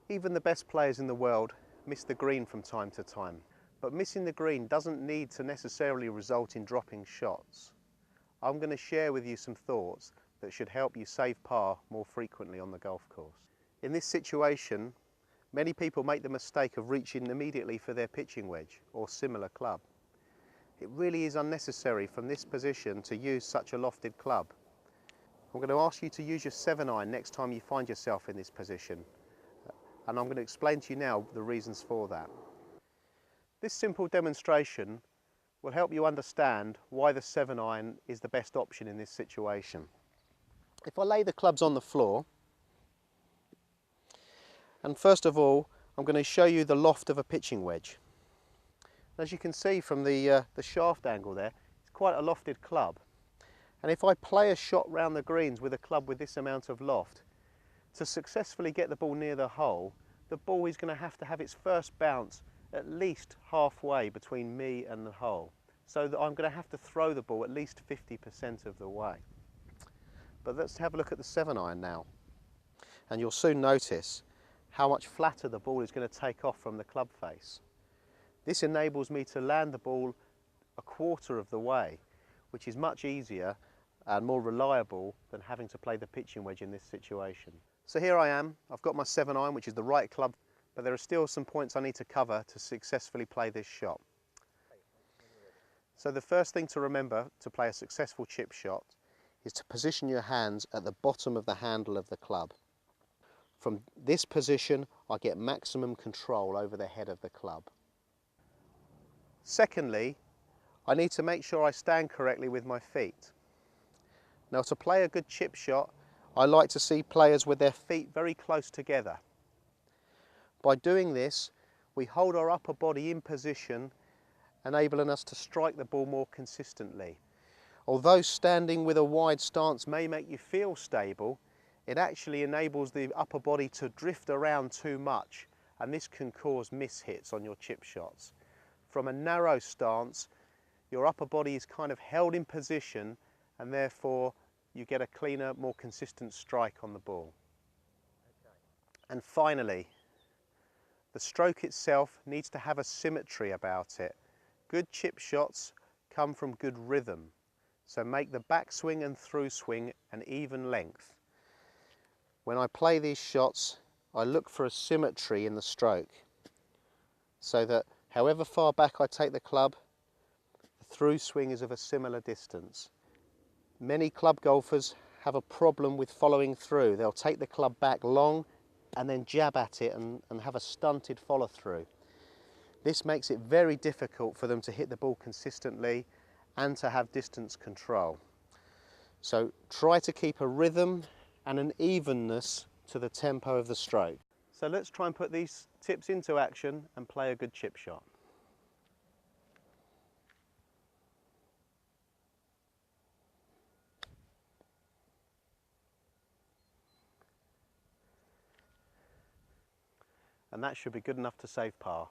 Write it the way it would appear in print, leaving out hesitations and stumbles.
Even the best players in the world miss the green from time to time. But missing the green doesn't need to necessarily result in dropping shots. I'm going to share with you some thoughts that should help you save par more frequently on the golf course. In this situation, many people make the mistake of reaching immediately for their pitching wedge or similar club. It really is unnecessary from this position to use such a lofted club. I'm going to ask you to use your 7-iron next time you find yourself in this position, and I'm going to explain to you now the reasons for that. This simple demonstration will help you understand why the 7-iron is the best option in this situation. If I lay the clubs on the floor, and first of all I'm going to show you the loft of a pitching wedge. As you can see from the shaft angle there, it's quite a lofted club. And if I play a shot round the greens with a club with this amount of loft, to successfully get the ball near the hole, the ball is going to have its first bounce at least halfway between me and the hole. So that I'm going to have to throw the ball at least 50% of the way. But let's have a look at the 7-iron now. And you'll soon notice how much flatter the ball is going to take off from the club face. This enables me to land the ball a quarter of the way, which is much easier and more reliable than having to play the pitching wedge in this situation. So here I am, I've got my 7-iron, which is the right club, but there are still some points I need to cover to successfully play this shot. So the first thing to remember to play a successful chip shot is to position your hands at the bottom of the handle of the club. From this position, I get maximum control over the head of the club. Secondly, I need to make sure I stand correctly with my feet. Now, to play a good chip shot, I like to see players with their feet very close together. By doing this, we hold our upper body in position, enabling us to strike the ball more consistently. Although standing with a wide stance may make you feel stable, it actually enables the upper body to drift around too much, and this can cause mishits on your chip shots. From a narrow stance, your upper body is kind of held in position, and therefore you get a cleaner, more consistent strike on the ball. And finally, the stroke itself needs to have a symmetry about it. Good chip shots come from good rhythm, so make the backswing and through swing an even length. When I play these shots, I look for a symmetry in the stroke, so that however far back I take the club, the through swing is of a similar distance. Many club golfers have a problem with following through. They'll take the club back long and then jab at it and have a stunted follow through. This makes it very difficult for them to hit the ball consistently and to have distance control. So try to keep a rhythm and an evenness to the tempo of the stroke. So let's try and put these tips into action and play a good chip shot. And that should be good enough to save par.